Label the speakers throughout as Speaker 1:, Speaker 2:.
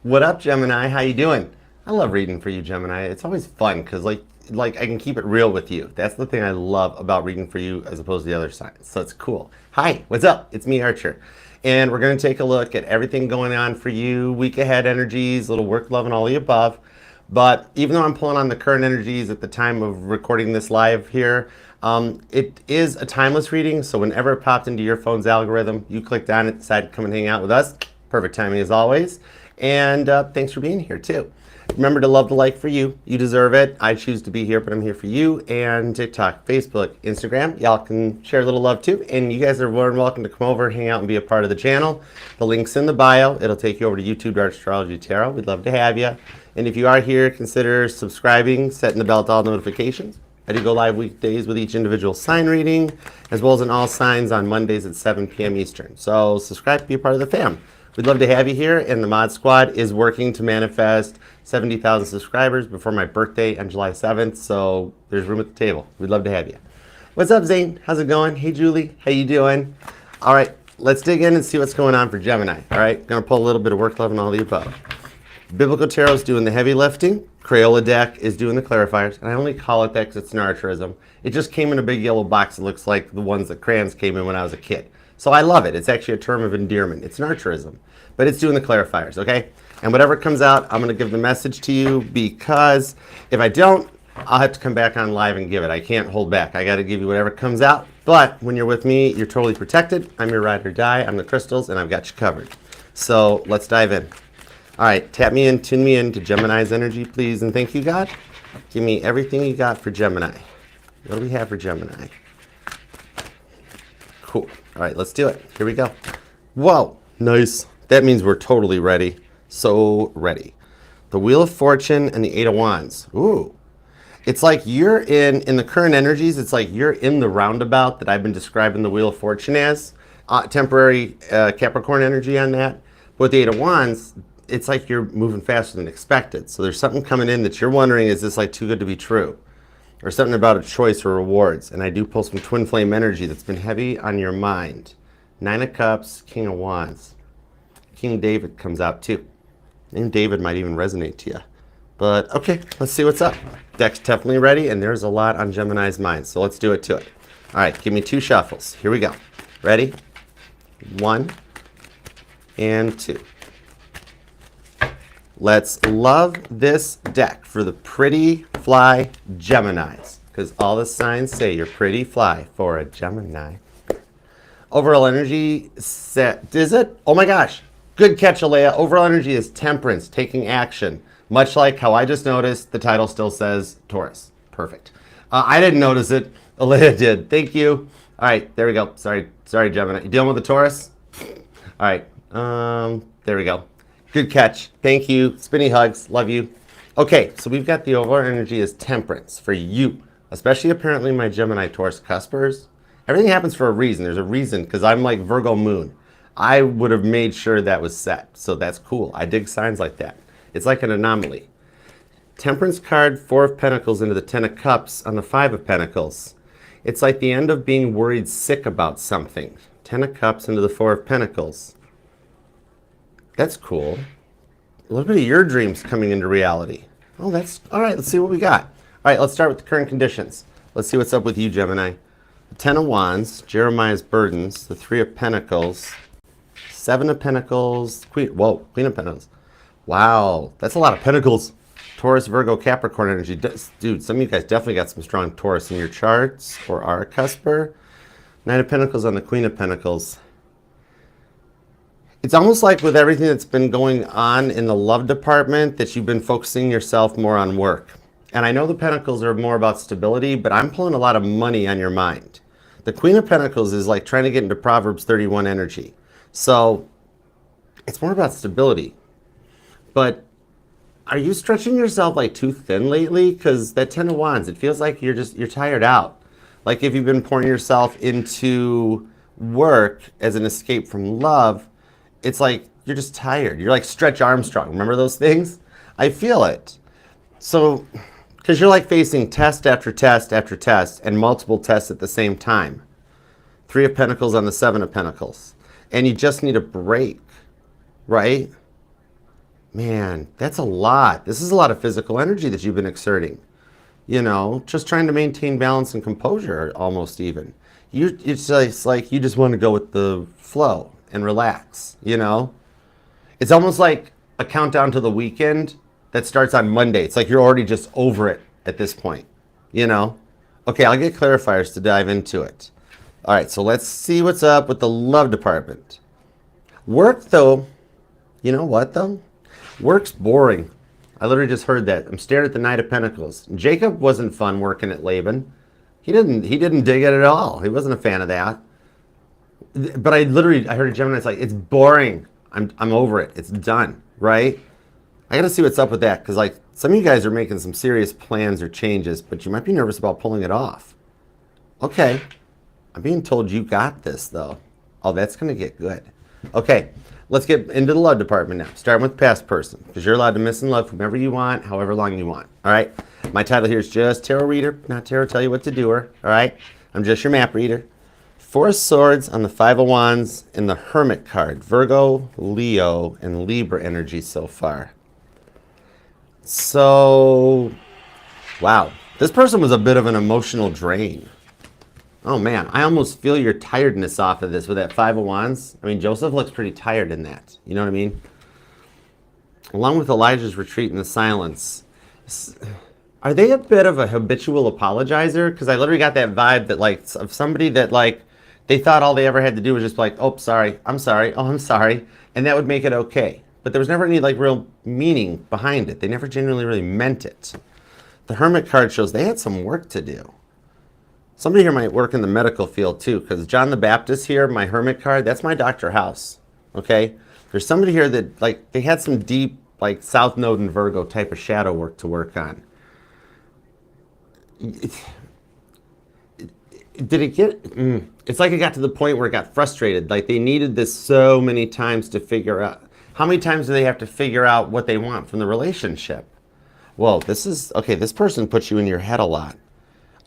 Speaker 1: What up, Gemini? How you doing? I love reading for you, Gemini. It's always fun because like I can keep it real with you. That's the thing I love about reading for you as opposed to the other signs. So it's cool. Hi, what's up? It's me, Archer. And we're going to take a look at everything going on for you, week ahead energies, little work, love, and all the above. But even though I'm pulling on the current energies at the time of recording this live here, it is a timeless reading. So whenever it popped into your phone's algorithm, you clicked on it, decided to come and hang out with us. Perfect timing as always. And thanks for being here too. Remember to love the like for you. You deserve it. I choose to be here, but I'm here for you. And TikTok, Facebook, Instagram, y'all can share a little love too. And you guys are more than welcome to come over, hang out, and be a part of the channel. The link's in the bio. It'll take you over to YouTube to Astrology Tarot. We'd love to have you. And if you are here, consider subscribing, setting the bell to all notifications. I do go live weekdays with each individual sign reading, as well as in all signs on Mondays at 7 p.m. Eastern. So subscribe to be a part of the fam. We'd love to have you here, and the Mod Squad is working to manifest 70,000 subscribers before my birthday on July 7th, so there's room at the table. We'd love to have you. What's up, Zane? How's it going? Hey, Julie. How you doing? All right, let's dig in and see what's going on for Gemini. All right, gonna pull a little bit of work, love, and all the above. Biblical Tarot is doing the heavy lifting. Crayola deck is doing the clarifiers, and I only call it that because it's an Archerism. It just came in a big yellow box that looks like the ones that crayons came in when I was a kid. So I love it. It's actually a term of endearment. It's an Archerism, but it's doing the clarifiers, okay? And whatever comes out, I'm going to give the message to you, because if I don't, I'll have to come back on live and give it. I can't hold back. I got to give you whatever comes out. But when you're with me, you're totally protected. I'm your ride or die. I'm the crystals, and I've got you covered. So let's dive in. All right, tap me in, tune me in to Gemini's energy, please, and thank you, God. Give me everything you got for Gemini. What do we have for Gemini? Cool. All right, let's do it. Here we go. Whoa, nice. That means we're totally ready. So ready. The Wheel of Fortune and the Eight of Wands. Ooh. It's like you're in the current energies, it's like you're in the roundabout that I've been describing the Wheel of Fortune as. Temporary Capricorn energy on that. But with the Eight of Wands, it's like you're moving faster than expected. So there's something coming in that you're wondering, is this like too good to be true? Or something about a choice or rewards. And I do pull some twin flame energy that's been heavy on your mind. Nine of Cups, King of Wands. King David comes out too. Name David might even resonate to you. But okay, let's see what's up. Deck's definitely ready, and there's a lot on Gemini's mind. So let's do it to it. All right, give me two shuffles. Here we go. Ready? 1 and 2. Let's love this deck for the pretty fly Geminis, because all the signs say you're pretty fly for a Gemini. Overall energy set, is it? Oh my gosh, good catch, Alea. Overall energy is temperance, taking action. Much like how I just noticed, the title still says Taurus. Perfect. I didn't notice it. Alea did. Thank you. All right, there we go. Sorry, Gemini. You dealing with the Taurus? All right, there we go. Good catch. Thank you. Spinny hugs. Love you. Okay, so we've got the overall energy as temperance for you, especially apparently my Gemini Taurus cuspers. Everything happens for a reason. There's a reason, because I'm like Virgo moon. I would have made sure that was set, so that's cool. I dig signs like that. It's like an anomaly. Temperance card, 4 of Pentacles into the 10 of Cups on the 5 of Pentacles. It's like the end of being worried sick about something. 10 of Cups into the 4 of Pentacles. That's cool. A little bit of your dreams coming into reality. Oh, that's all right. Let's see what we got. All right, let's start with the current conditions. Let's see what's up with you, Gemini. The 10 of Wands, Jeremiah's burdens, the 3 of Pentacles, 7 of Pentacles, Queen of Pentacles. Wow, that's a lot of Pentacles. Taurus, Virgo, Capricorn energy. Dude, some of you guys definitely got some strong Taurus in your charts, or are a cusper. 9 of Pentacles on the Queen of Pentacles. It's almost like with everything that's been going on in the love department that you've been focusing yourself more on work. And I know the Pentacles are more about stability, but I'm pulling a lot of money on your mind. The Queen of Pentacles is like trying to get into Proverbs 31 energy. So it's more about stability. But are you stretching yourself like too thin lately? Because that 10 of Wands, it feels like you're tired out. Like if you've been pouring yourself into work as an escape from love, it's like you're just tired. You're like Stretch Armstrong. Remember those things? I feel it. So, because you're like facing test after test after test and multiple tests at the same time. 3 of Pentacles on the 7 of Pentacles. And you just need a break, right? Man, that's a lot. This is a lot of physical energy that you've been exerting. You know, just trying to maintain balance and composure, almost even. It's like you just want to go with the flow and relax, you know? It's almost like a countdown to the weekend that starts on Monday. It's like you're already just over it at this point, you know? Okay, I'll get clarifiers to dive into it. All right, so let's see what's up with the love department. Work, though, you know what, though? Work's boring. I literally just heard that. I'm staring at the Knight of Pentacles. Jacob wasn't fun working at Laban. He didn't dig it at all. He wasn't a fan of that. But I heard a Gemini, it's like, it's boring. I'm over it. It's done, right? I got to see what's up with that, because like some of you guys are making some serious plans or changes, but you might be nervous about pulling it off. Okay. I'm being told you got this, though. Oh, that's going to get good. Okay. Let's get into the love department now. Starting with past person, because you're allowed to miss and love whomever you want, however long you want. All right? My title here is just tarot reader, not tarot tell you what to do her. All right? I'm just your map reader. Four of Swords on the Five of Wands and the Hermit card. Virgo, Leo, and Libra energy so far. So, wow. This person was a bit of an emotional drain. Oh man, I almost feel your tiredness off of this with that Five of Wands. I mean, Joseph looks pretty tired in that. You know what I mean? Along with Elijah's retreat in the silence. Are they a bit of a habitual apologizer? Because I literally got that vibe that like of somebody that like they thought all they ever had to do was just like, oh, sorry, I'm sorry, oh, I'm sorry. And that would make it okay. But there was never any like real meaning behind it. They never genuinely really meant it. The Hermit card shows they had some work to do. Somebody here might work in the medical field too, because John the Baptist here, my Hermit card, that's my Dr. House, okay? There's somebody here that, like, they had some deep, like, South Node and Virgo type of shadow work to work on. Did it get, it's like it got to the point where it got frustrated. Like, they needed this so many times to figure out. How many times do they have to figure out what they want from the relationship? Well, this person puts you in your head a lot.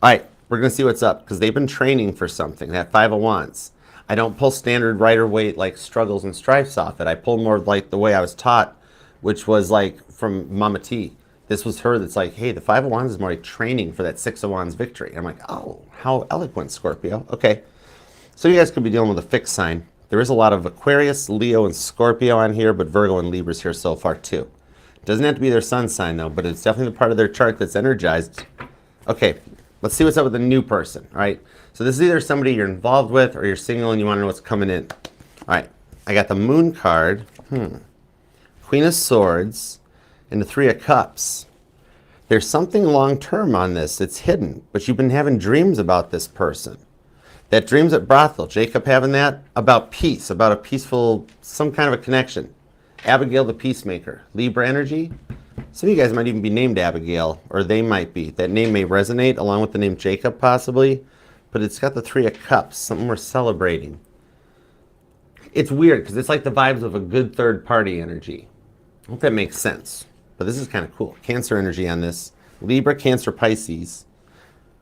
Speaker 1: All right. We're going to see what's up, because they've been training for something, that Five of Wands. I don't pull standard Rider-Waite like struggles and strifes off it. I pull more like the way I was taught, which was like from Mama T. This was her that's like, hey, the Five of Wands is more like training for that Six of Wands victory. I'm like, oh, how eloquent, Scorpio. Okay. So you guys could be dealing with a fixed sign. There is a lot of Aquarius, Leo, and Scorpio on here, but Virgo and Libra's here so far too. Doesn't have to be their sun sign though, but it's definitely the part of their chart that's energized. Okay. Let's see what's up with the new person, all right? So this is either somebody you're involved with or you're single and you want to know what's coming in. All right, I got the Moon card, Queen of Swords, and the Three of Cups. There's something long-term on this. It's hidden, but you've been having dreams about this person. That dreams at brothel, Jacob having that, about peace, about a peaceful, some kind of a connection. Abigail the Peacemaker, Libra energy. Some of you guys might even be named Abigail, or they might be. That name may resonate along with the name Jacob possibly, but it's got the Three of Cups, something we're celebrating. It's weird because it's like the vibes of a good third party energy. I hope that makes sense, but this is kind of cool. Cancer energy on this. Libra, Cancer, Pisces.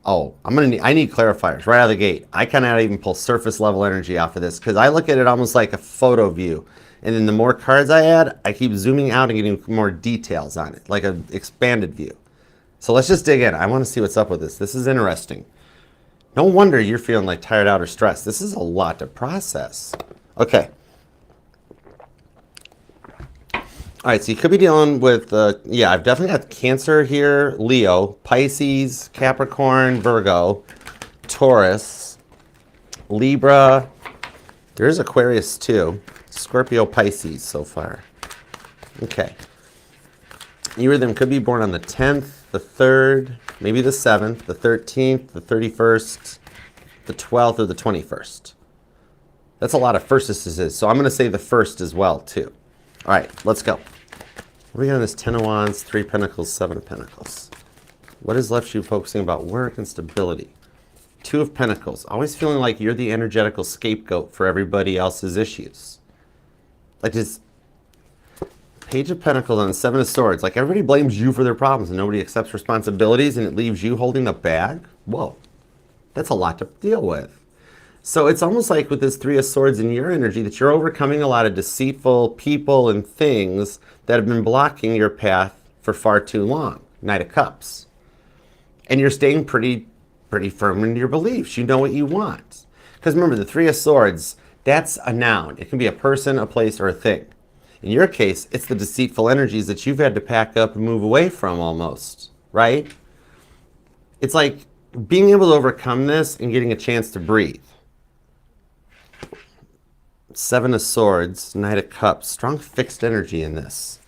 Speaker 1: Oh, I need clarifiers right out of the gate. I cannot even pull surface level energy off of this because I look at it almost like a photo view. And then the more cards I add, I keep zooming out and getting more details on it, like an expanded view. So let's just dig in. I want to see what's up with this. This is interesting. No wonder you're feeling like tired out or stressed. This is a lot to process. Okay. All right, so you could be dealing with, I've definitely got Cancer here, Leo, Pisces, Capricorn, Virgo, Taurus, Libra. There's Aquarius too. Scorpio, Pisces so far. Okay. You or them could be born on the 10th, the 3rd, maybe the 7th, the 13th, the 31st, the 12th, or the 21st. That's a lot of firstesses, so I'm going to say the 1st as well, too. All right, let's go. What do we got on this 10 of Wands, 3 Pentacles, 7 of Pentacles? What has left you focusing about work and stability? 2 of Pentacles, always feeling like you're the energetical scapegoat for everybody else's issues. Like this Page of Pentacles and 7 of Swords. Like everybody blames you for their problems and nobody accepts responsibilities and it leaves you holding the bag. Whoa, that's a lot to deal with. So it's almost like with this Three of Swords in your energy that you're overcoming a lot of deceitful people and things that have been blocking your path for far too long. Knight of Cups. And you're staying pretty firm in your beliefs. You know what you want. Because remember, the Three of Swords, that's a noun. It can be a person, a place, or a thing. In your case, it's the deceitful energies that you've had to pack up and move away from almost, right? It's like being able to overcome this and getting a chance to breathe. Seven of Swords, Knight of Cups, strong fixed energy in this.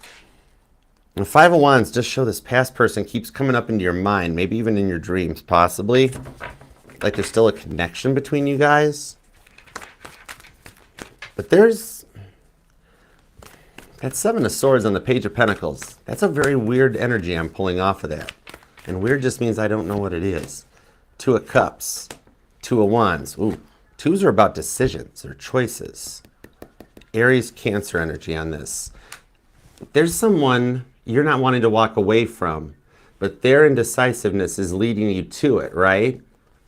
Speaker 1: And Five of Wands just show this past person keeps coming up into your mind, maybe even in your dreams, possibly. Like there's still a connection between you guys. But there's that Seven of Swords on the Page of Pentacles. That's a very weird energy I'm pulling off of that. And weird just means I don't know what it is. Two of Cups, Two of Wands. Ooh, twos are about decisions or choices. Aries, Cancer energy on this. There's someone you're not wanting to walk away from, but their indecisiveness is leading you to it, right?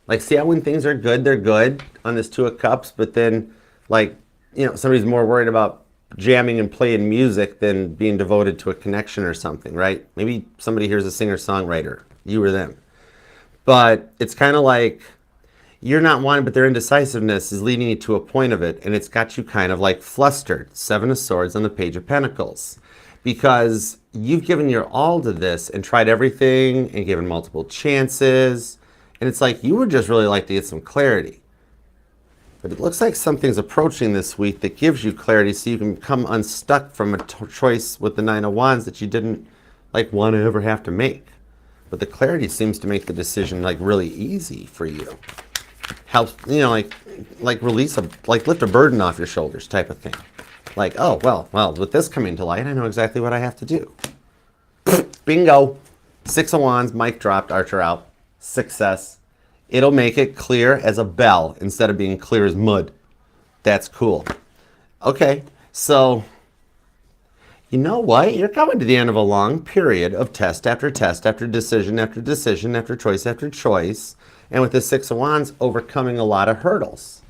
Speaker 1: Like, see how when things are good, they're good on this Two of Cups, but then, like, you know, somebody's more worried about jamming and playing music than being devoted to a connection or something, right? Maybe somebody here's a singer-songwriter, you or them. But it's kind of like you're not wanting, but their indecisiveness is leading you to a point of it, and it's got you kind of like flustered. Seven of Swords on the Page of Pentacles. Because you've given your all to this and tried everything and given multiple chances. And it's like you would just really like to get some clarity. But it looks like something's approaching this week that gives you clarity so you can come unstuck from a choice with the Nine of Wands that you didn't like want to ever have to make. But the clarity seems to make the decision like really easy for you. Helps, you know, like release a, like lift a burden off your shoulders type of thing. Like, oh, well, with this coming to light, I know exactly what I have to do. Bingo. Six of Wands, mic dropped, Archer out. Success. It'll make it clear as a bell instead of being clear as mud. That's cool. Okay, so you know what? You're coming to the end of a long period of test after test after decision after decision after choice. And with the Six of Wands, overcoming a lot of hurdles.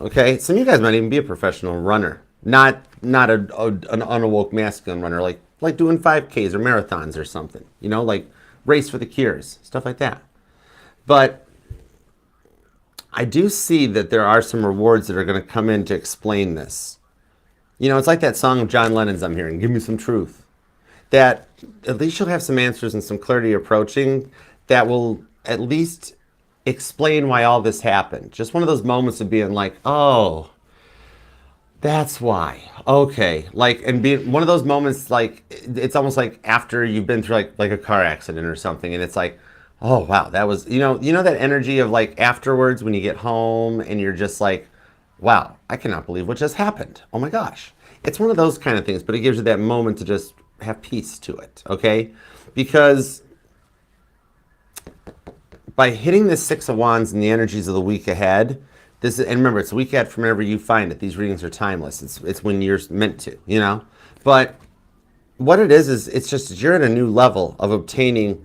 Speaker 1: Okay, some of you guys might even be a professional runner, not an unawoke masculine runner, like doing 5Ks or marathons or something, you know, like Race for the Cures, stuff like that. But I do see that there are some rewards that are going to come in to explain this. You know, it's like that song of John Lennon's I'm hearing, Give Me Some Truth. That at least you'll have some answers and some clarity approaching that will at least explain why all this happened. Just one of those moments of being like, oh, that's why. Okay. Like, and being one of those moments, like, it's almost like after you've been through like a car accident or something, and it's like, oh, wow, that was, you know that energy of like afterwards when you get home and you're just like, wow, I cannot believe what just happened. Oh my gosh. It's one of those kind of things, but it gives you that moment to just have peace to it. Okay. Because by hitting the Six of Wands and the energies of the week ahead, and remember, it's a week ahead from whenever you find it. These readings are timeless. It's when you're meant to, you know. But what it is it's just you're at a new level of obtaining.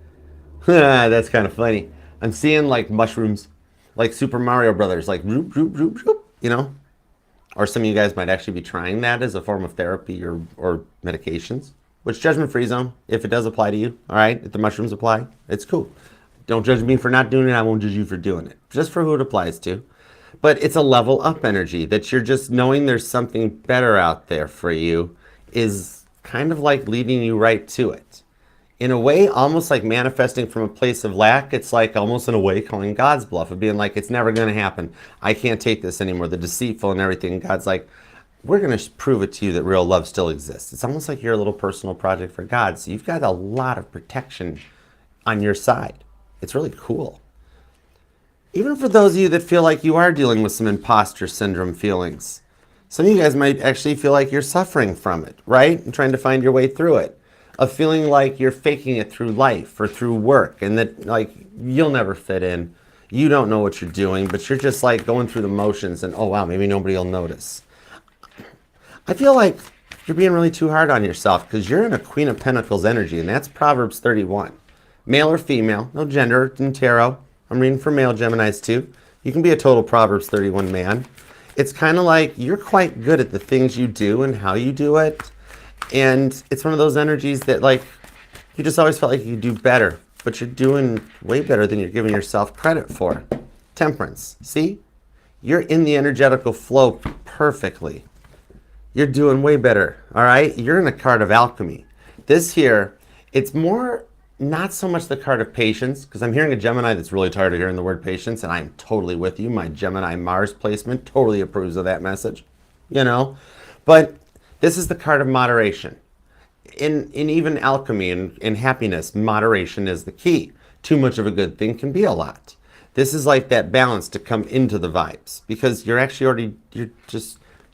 Speaker 1: That's kind of funny. I'm seeing like mushrooms, like Super Mario Brothers, like roop, roop, roop, roop, you know. Or some of you guys might actually be trying that as a form of therapy or medications. Which judgment-free zone, if it does apply to you, all right. If the mushrooms apply, it's cool. Don't judge me for not doing it. I won't judge you for doing it. Just for who it applies to. But it's a level up energy that you're just knowing there's something better out there for you is kind of like leading you right to it. In a way, almost like manifesting from a place of lack. It's like almost in a way calling God's bluff of being like, it's never going to happen. I can't take this anymore. The deceitful and everything. God's like, we're going to prove it to you that real love still exists. It's almost like you're a little personal project for God. So you've got a lot of protection on your side. It's really cool. Even for those of you that feel like you are dealing with some imposter syndrome feelings. Some of you guys might actually feel like you're suffering from it, right? And trying to find your way through it. Of feeling like you're faking it through life or through work and that like you'll never fit in. You don't know what you're doing, but you're just like going through the motions and oh wow, maybe nobody will notice. I feel like you're being really too hard on yourself because you're in a Queen of Pentacles energy, and that's Proverbs 31. Male or female, no gender in tarot. I'm reading for male Geminis too. You can be a total Proverbs 31 man. It's kind of like you're quite good at the things you do and how you do it. And it's one of those energies that like, you just always felt like you could do better, but you're doing way better than you're giving yourself credit for. Temperance. See? You're in the energetical flow perfectly. You're doing way better. All right? You're in a card of alchemy. This here, it's more, not so much the card of patience, because I'm hearing a Gemini that's really tired of hearing the word patience, and I'm totally with you. My Gemini Mars placement totally approves of that message, you know? But this is the card of moderation. In even alchemy and in happiness, moderation is the key. Too much of a good thing can be a lot. This is like that balance to come into the vibes, because you're actually already, you're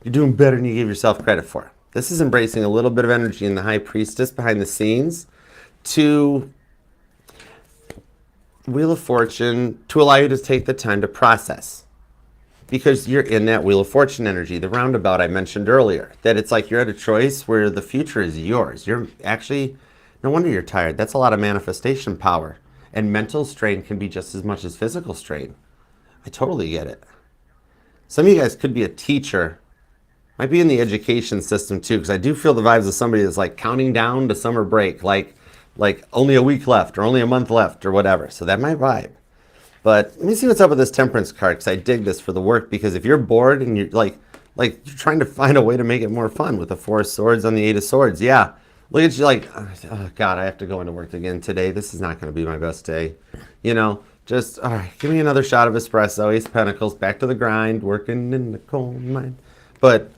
Speaker 1: doing better than you give yourself credit for. This is embracing a little bit of energy in the High Priestess behind the scenes to Wheel of Fortune, to allow you to take the time to process. Because you're in that Wheel of Fortune energy, the roundabout I mentioned earlier, that it's like you're at a choice where the future is yours. You're actually, no wonder you're tired. That's a lot of manifestation power. And mental strain can be just as much as physical strain. I totally get it. Some of you guys could be a teacher. Might be in the education system too, because I do feel the vibes of somebody that's like counting down to summer break, like only a week left or only a month left or whatever. So that might vibe. But let me see what's up with this Temperance card, because I dig this for the work, because if you're bored and you're like you're trying to find a way to make it more fun with the Four of Swords on the Eight of Swords. Yeah. Look at you like, oh God, I have to go into work again today. This is not going to be my best day. You know, just, all right, give me another shot of espresso, Ace of Pentacles, back to the grind, working in the coal mine. But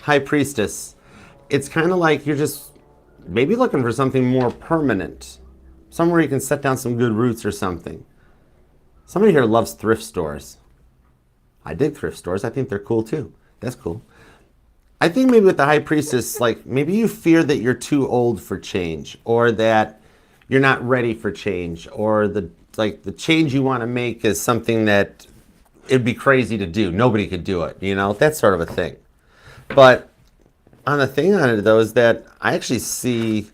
Speaker 1: High Priestess, it's kind of like you're just maybe looking for something more permanent, somewhere you can set down some good roots or something. Somebody here loves thrift stores. I dig thrift stores. I think they're cool too. That's cool. I think maybe with the High Priestess, like maybe you fear that you're too old for change, or that you're not ready for change, or the change you want to make is something that it'd be crazy to do. Nobody could do it, you know, that sort of a thing. But on the thing on it though is that I actually see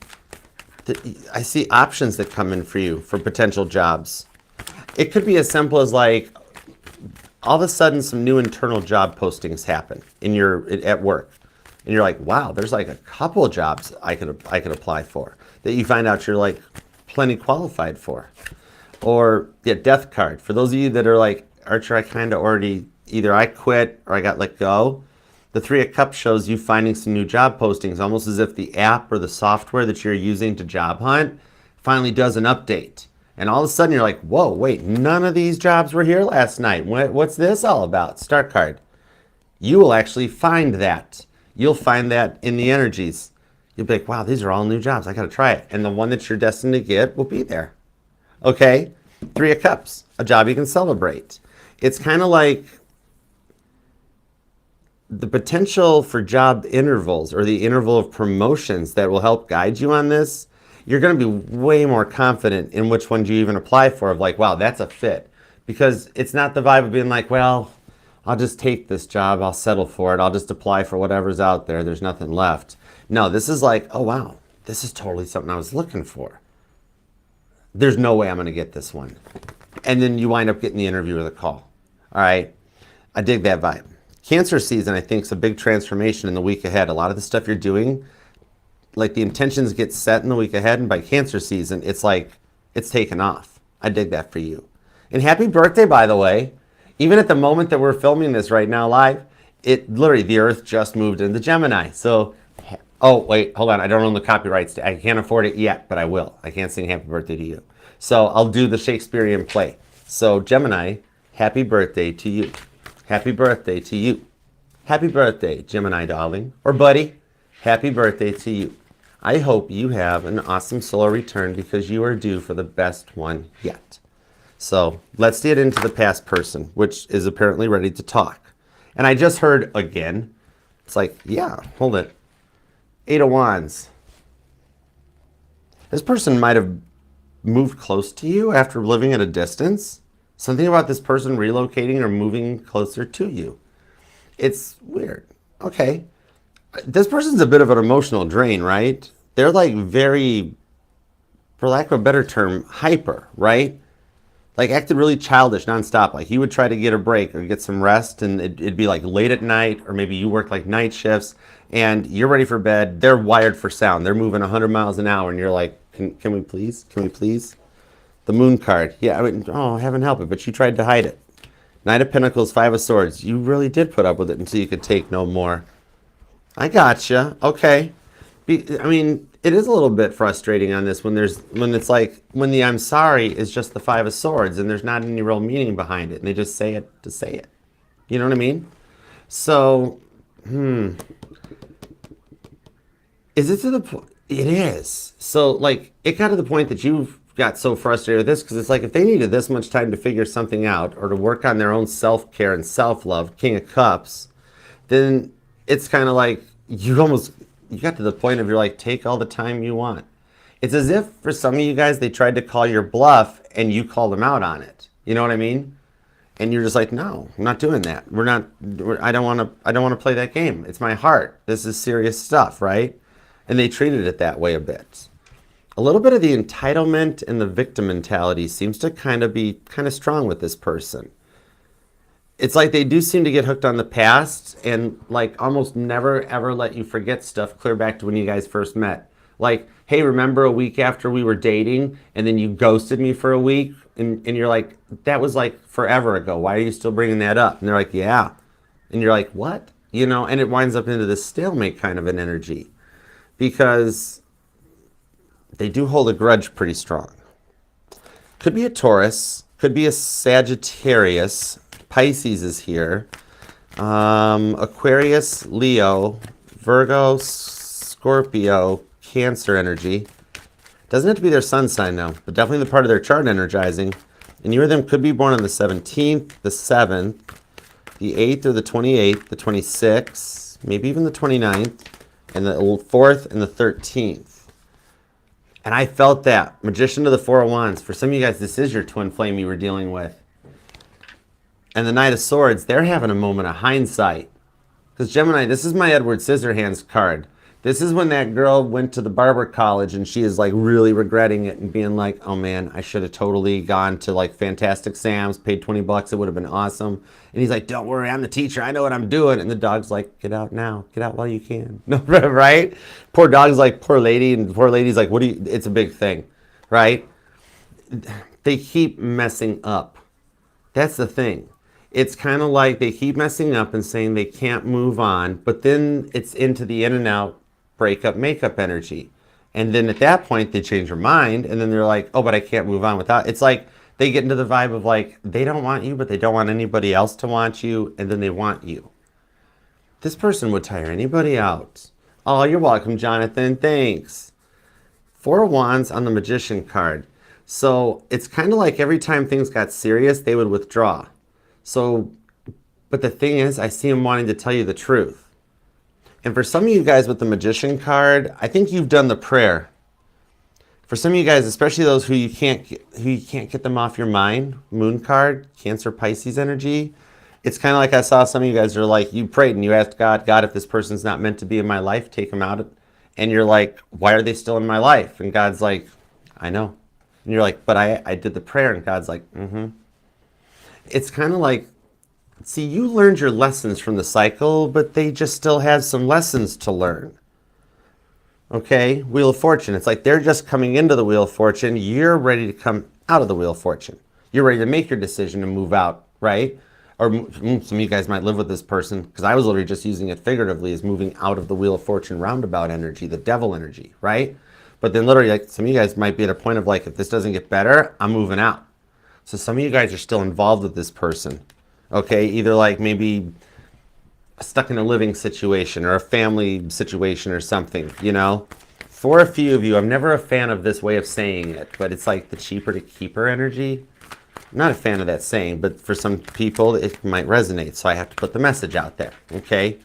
Speaker 1: options that come in for you for potential jobs. It could be as simple as like all of a sudden some new internal job postings happen at work, and you're like, wow, there's like a couple of jobs I could apply for that you find out you're like plenty qualified for. Or the death card. For those of you that are like, Archer, I kind of already, either I quit or I got let go. The Three of Cups shows you finding some new job postings, almost as if the app or the software that you're using to job hunt finally does an update. And all of a sudden you're like, whoa, wait, none of these jobs were here last night. What's this all about? Star card. You will actually find that. You'll find that in the energies. You'll be like, wow, these are all new jobs. I got to try it. And the one that you're destined to get will be there. Okay? Three of Cups, a job you can celebrate. It's kind of like the potential for job intervals or the interval of promotions that will help guide you on this. You're going to be way more confident in which one you even apply for, of like, wow, that's a fit. Because it's not the vibe of being like, well, I'll just take this job, I'll settle for it, I'll just apply for whatever's out there, there's nothing left. No, this is like, oh wow, this is totally something I was looking for. There's no way I'm going to get this one. And then you wind up getting the interview or the call. All right, I dig that vibe. Cancer season, I think, is a big transformation in the week ahead. A lot of the stuff you're doing, like the intentions get set in the week ahead, and by Cancer season, it's like, it's taken off. I dig that for you. And happy birthday, by the way. Even at the moment that we're filming this right now live, it literally, the Earth just moved into Gemini. So, oh, wait, hold on. I don't own the copyrights. I can't afford it yet, but I will. I can't sing happy birthday to you. So I'll do the Shakespearean play. So Gemini, happy birthday to you. Happy birthday to you. Happy birthday, Gemini darling, or buddy. Happy birthday to you. I hope you have an awesome solar return, because you are due for the best one yet. So let's get into the past person, which is apparently ready to talk. And I just heard again, it's like, yeah, hold it. Eight of Wands. This person might have moved close to you after living at a distance. Something about this person relocating or moving closer to you. It's weird. Okay. This person's a bit of an emotional drain, right? They're like very, for lack of a better term, hyper, right? Like acted really childish nonstop. Like he would try to get a break or get some rest, and it'd be like late at night, or maybe you work like night shifts and you're ready for bed. They're wired for sound. They're moving 100 miles an hour, and you're like, can we please? Can we please? The Moon card. Yeah, I mean, oh, heaven help it, but you tried to hide it. Knight of Pentacles, Five of Swords. You really did put up with it until you could take no more. I gotcha. Okay. I mean, it is a little bit frustrating on this when it's like when the I'm sorry is just the Five of Swords and there's not any real meaning behind it, and they just say it to say it. You know what I mean? So, is it to the point? It is. So, like, it got to the point that you've got so frustrated with this, because it's like if they needed this much time to figure something out or to work on their own self-care and self-love, King of Cups, then it's kind of like you got to the point of you're like, take all the time you want. It's as if for some of you guys, they tried to call your bluff and you called them out on it. You know what I mean? And you're just like, no, I'm not doing that. I don't want to play that game. It's my heart. This is serious stuff, right? And they treated it that way a bit. A little bit of the entitlement and the victim mentality seems to be kind of strong with this person. It's like they do seem to get hooked on the past and like almost never ever let you forget stuff clear back to when you guys first met. Like, hey, remember a week after we were dating and then you ghosted me for a week? And you're like, that was like forever ago. Why are you still bringing that up? And they're like, yeah. And you're like, what? You know, and it winds up into this stalemate kind of an energy because they do hold a grudge pretty strong. Could be a Taurus, could be a Sagittarius. Pisces is here. Aquarius, Leo, Virgo, Scorpio, Cancer energy. Doesn't have to be their sun sign though, but definitely the part of their chart energizing. And you or them could be born on the 17th, the 7th, the 8th or the 28th, the 26th, maybe even the 29th, and the 4th and the 13th. And I felt that. Magician to the Four of Wands. For some of you guys, this is your twin flame you were dealing with. And the Knight of Swords, they're having a moment of hindsight. Because Gemini, this is my Edward Scissorhands card. This is when that girl went to the barber college and she is like really regretting it and being like, oh man, I should have totally gone to like Fantastic Sam's, paid $20, it would have been awesome. And he's like, don't worry, I'm the teacher, I know what I'm doing. And the dog's like, get out now, get out while you can. No, right? Poor dog's like, poor lady, and poor lady's like, what do you, it's a big thing, right? They keep messing up. That's the thing. It's kind of like they keep messing up and saying they can't move on, but then it's into the in and out breakup makeup energy. And then at that point they change their mind and then they're like, oh, but I can't move on without. It's like they get into the vibe of like they don't want you, but they don't want anybody else to want you, and then they want you. This person would tire anybody out. Oh, you're welcome, Jonathan. Thanks. Four of Wands on the Magician card. So it's kind of like every time things got serious, they would withdraw. So, but the thing is, I see them wanting to tell you the truth. And for some of you guys with the Magician card, I think you've done the prayer. For some of you guys, especially those who you can't get them off your mind, Moon card, Cancer, Pisces energy, it's kind of like I saw some of you guys are like, you prayed and you asked God, if this person's not meant to be in my life, take them out. And you're like, why are they still in my life? And God's like, I know. And you're like, but I did the prayer. And God's like, It's kind of like, see, you learned your lessons from the cycle, but they just still have some lessons to learn. Okay, Wheel of Fortune. It's like they're just coming into the Wheel of Fortune. You're ready to come out of the Wheel of Fortune. You're ready to make your decision and move out, right? Or some of you guys might live with this person, because I was literally just using it figuratively as moving out of the Wheel of Fortune roundabout energy, the devil energy, right? But then literally, like some of you guys might be at a point of like, if this doesn't get better, I'm moving out. So some of you guys are still involved with this person, okay? Either like maybe stuck in a living situation or a family situation or something, you know? For a few of you, I'm never a fan of this way of saying it, but it's like the cheaper to keeper energy. I'm not a fan of that saying, but for some people, it might resonate, so I have to put the message out there, okay?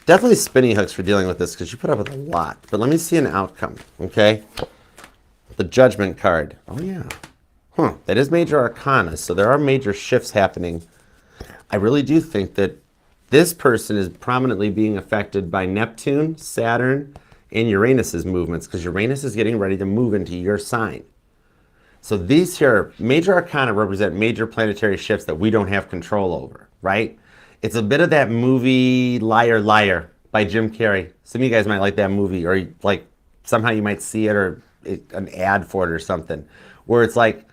Speaker 1: Definitely spinning hooks for dealing with this because you put up with a lot, but let me see an outcome, okay? The Judgment card. Oh, yeah. That is major arcana, so there are major shifts happening. I really do think that this person is prominently being affected by Neptune, Saturn, and Uranus's movements, because Uranus is getting ready to move into your sign. So these here, major arcana represent major planetary shifts that we don't have control over, right? It's a bit of that movie Liar Liar by Jim Carrey. Some of you guys might like that movie, or like somehow you might see it, or an ad for it or something, where it's like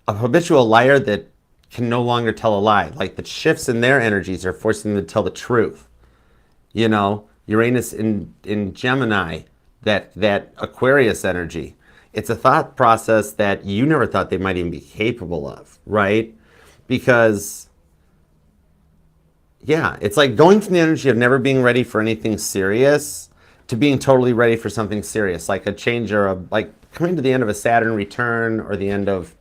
Speaker 1: a habitual liar that can no longer tell a lie. Like the shifts in their energies are forcing them to tell the truth. You know, Uranus in Gemini, that Aquarius energy. It's a thought process that you never thought they might even be capable of, right? Because, yeah, it's like going from the energy of never being ready for anything serious to being totally ready for something serious, like a change or like coming to the end of a Saturn return or the end of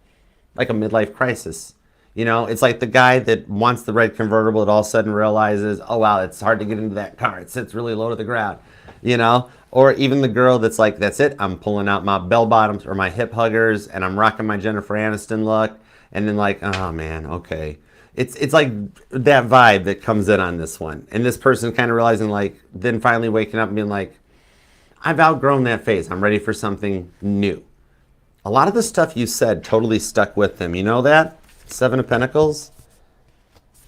Speaker 1: like a midlife crisis. You know, it's like the guy that wants the red convertible that all of a sudden realizes, oh wow, it's hard to get into that car. It sits really low to the ground, you know? Or even the girl that's like, that's it, I'm pulling out my bell bottoms or my hip huggers and I'm rocking my Jennifer Aniston look. And then like, oh man, okay. It's like that vibe that comes in on this one. And this person kind of realizing like, then finally waking up and being like, I've outgrown that phase. I'm ready for something new. A lot of the stuff you said totally stuck with them. You know that? Seven of Pentacles.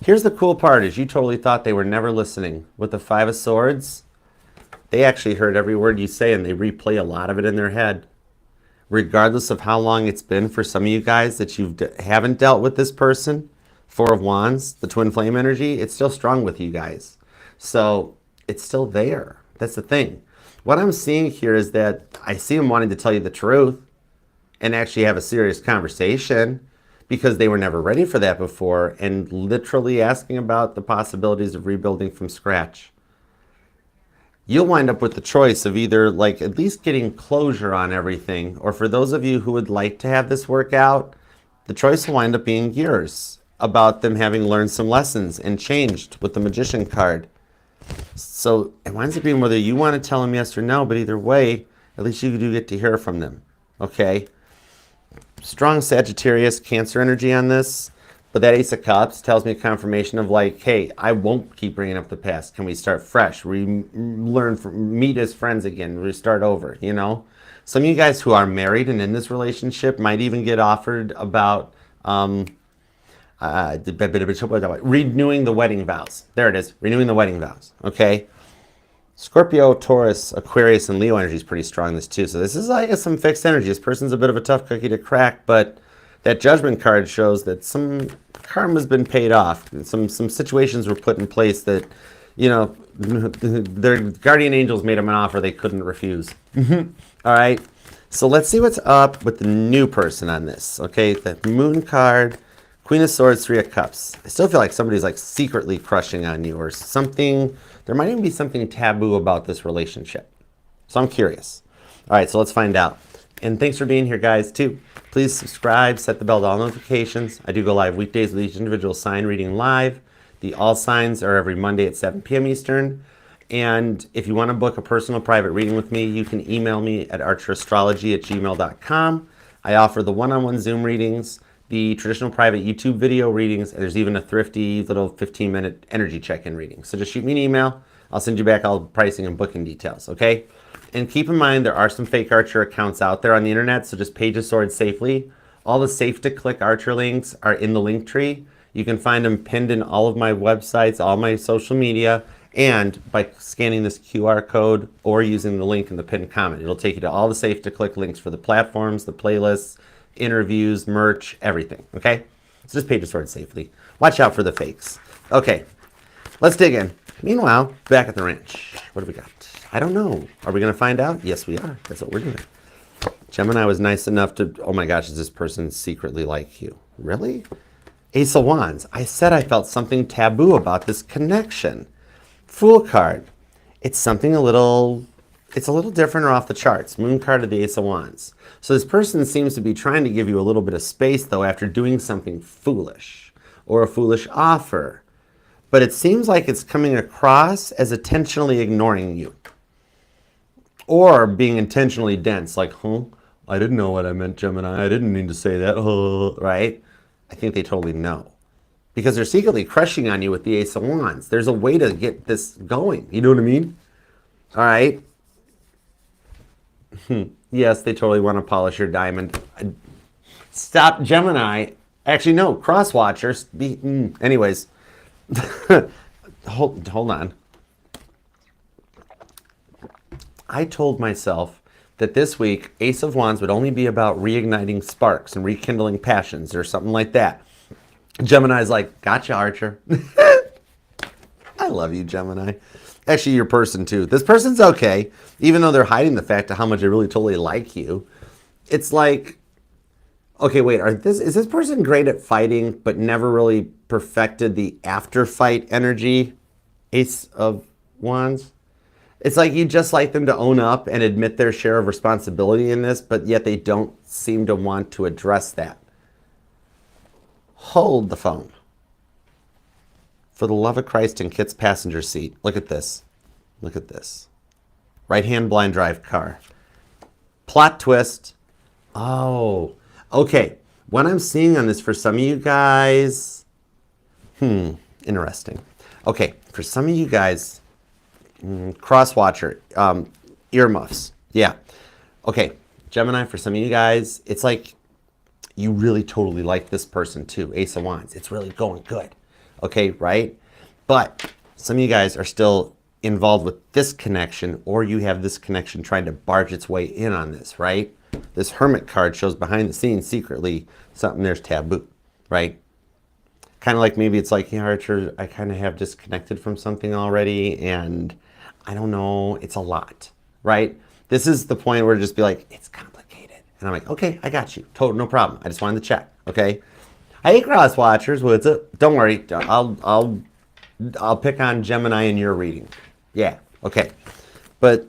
Speaker 1: Here's the cool part is you totally thought they were never listening. With the Five of Swords, they actually heard every word you say and they replay a lot of it in their head. Regardless of how long it's been for some of you guys that you haven't dealt with this person, Four of Wands, the twin flame energy, it's still strong with you guys. So it's still there. That's the thing. What I'm seeing here is that I see them wanting to tell you the truth and actually have a serious conversation because they were never ready for that before and literally asking about the possibilities of rebuilding from scratch. You'll wind up with the choice of either like at least getting closure on everything, or for those of you who would like to have this work out, the choice will wind up being yours about them having learned some lessons and changed with the Magician card. So it winds up being whether you want to tell them yes or no, but either way, at least you do get to hear from them, okay? Strong Sagittarius, Cancer energy on this, but that Ace of Cups tells me a confirmation of like, hey, I won't keep bringing up the past. Can we start fresh? Meet as friends again, restart over, you know? Some of you guys who are married and in this relationship might even get offered about renewing the wedding vows. There it is, renewing the wedding vows, okay? Scorpio, Taurus, Aquarius, and Leo energy is pretty strong this too. So this is like some fixed energy. This person's a bit of a tough cookie to crack, but that Judgment card shows that some karma's been paid off. Some situations were put in place that, you know, their guardian angels made them an offer they couldn't refuse. All right. So let's see what's up with the new person on this. Okay, the Moon card, Queen of Swords, Three of Cups. I still feel like somebody's like secretly crushing on you or something. There might even be something taboo about this relationship. So I'm curious. All right, so let's find out. And thanks for being here, guys, too. Please subscribe, set the bell to all notifications. I do go live weekdays with each individual sign reading live. The all signs are every Monday at 7 p.m. Eastern. And if you want to book a personal private reading with me, you can email me at archerastrology@gmail.com. I offer the one-on-one Zoom readings, the traditional private YouTube video readings, and there's even a thrifty little 15-minute energy check-in reading. So just shoot me an email. I'll send you back all the pricing and booking details, okay? And keep in mind, there are some fake Archer accounts out there on the internet, so just Page of Swords safely. All the safe-to-click Archer links are in the link tree. You can find them pinned in all of my websites, all my social media, and by scanning this QR code or using the link in the pinned comment. It'll take you to all the safe-to-click links for the platforms, the playlists, interviews, merch, everything, okay? So just Page of Swords safely. Watch out for the fakes. Okay, let's dig in. Meanwhile, back at the ranch, what do we got? I don't know. Are we going to find out? Yes, we are. That's what we're doing. Gemini was nice enough to, oh my gosh, does this person secretly like you? Really? Ace of Wands. I said I felt something taboo about this connection. Fool card. It's something a little different or off the charts. Moon card of the Ace of Wands. So this person seems to be trying to give you a little bit of space, though, after doing something foolish or a foolish offer. But it seems like it's coming across as intentionally ignoring you or being intentionally dense, like, I didn't know what I meant, Gemini. I didn't mean to say that, right? I think they totally know because they're secretly crushing on you with the Ace of Wands. There's a way to get this going. You know what I mean? All right. Yes, they totally want to polish your diamond. Stop Gemini. Actually, no, cross watchers. Anyways, hold on. I told myself that this week, Ace of Wands would only be about reigniting sparks and rekindling passions or something like that. Gemini's like, gotcha, Archer. I love you, Gemini. Actually, your person too. This person's okay, even though they're hiding the fact of how much they really totally like you. It's like, okay, wait, is this person great at fighting but never really perfected the after fight energy? Ace of Wands. It's like you just like them to own up and admit their share of responsibility in this, but yet they don't seem to want to address that. Hold the phone. For the love of Christ in Kit's passenger seat. Look at this. Look at this. Right-hand blind drive car. Plot twist. Oh, okay. What I'm seeing on this for some of you guys, interesting. Okay, for some of you guys, crosswatcher, earmuffs. Yeah. Okay, Gemini, for some of you guys, it's like you really totally like this person too. Ace of Wands. It's really going good. Okay, right? But some of you guys are still involved with this connection, or you have this connection trying to barge its way in on this, right? This Hermit card shows behind the scenes secretly something there's taboo, right? Kind of like maybe it's like, yeah, Archer, I kind of have disconnected from something already, and I don't know, it's a lot, right? This is the point where it just be like, it's complicated. And I'm like, okay, I got you. Total, no problem. I just wanted to check, okay? Hey, cross watchers, what's up? Don't worry, I'll pick on Gemini in your reading. Yeah, okay. But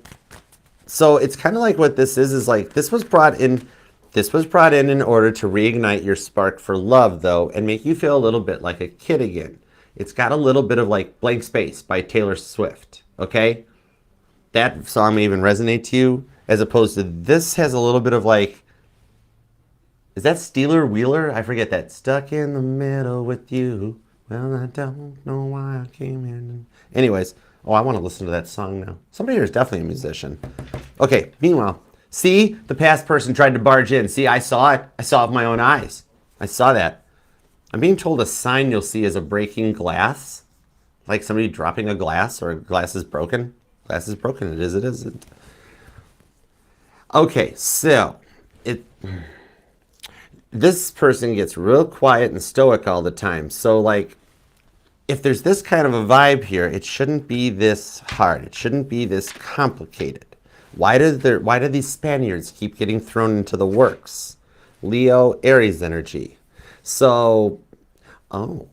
Speaker 1: so it's kind of like what this is like this was brought in in order to reignite your spark for love, though, and make you feel a little bit like a kid again. It's got a little bit of like Blank Space by Taylor Swift, okay? That song may even resonate to you, as opposed to this has a little bit of like, is that Steeler Wheeler? I forget that. Stuck in the middle with you. Well, I don't know why I came in. Anyways, oh, I want to listen to that song now. Somebody here is definitely a musician. Okay, meanwhile, see, the past person tried to barge in. See, I saw it. I saw it with my own eyes. I saw that. I'm being told a sign you'll see is a breaking glass. Like somebody dropping a glass, or a glass is broken. Glass is broken. It is, it isn't. Okay, so this person gets real quiet and stoic all the time. So like, if there's this kind of a vibe here, it shouldn't be this hard. It shouldn't be this complicated. Why do these Spaniards keep getting thrown into the works? Leo, Aries energy. So, oh.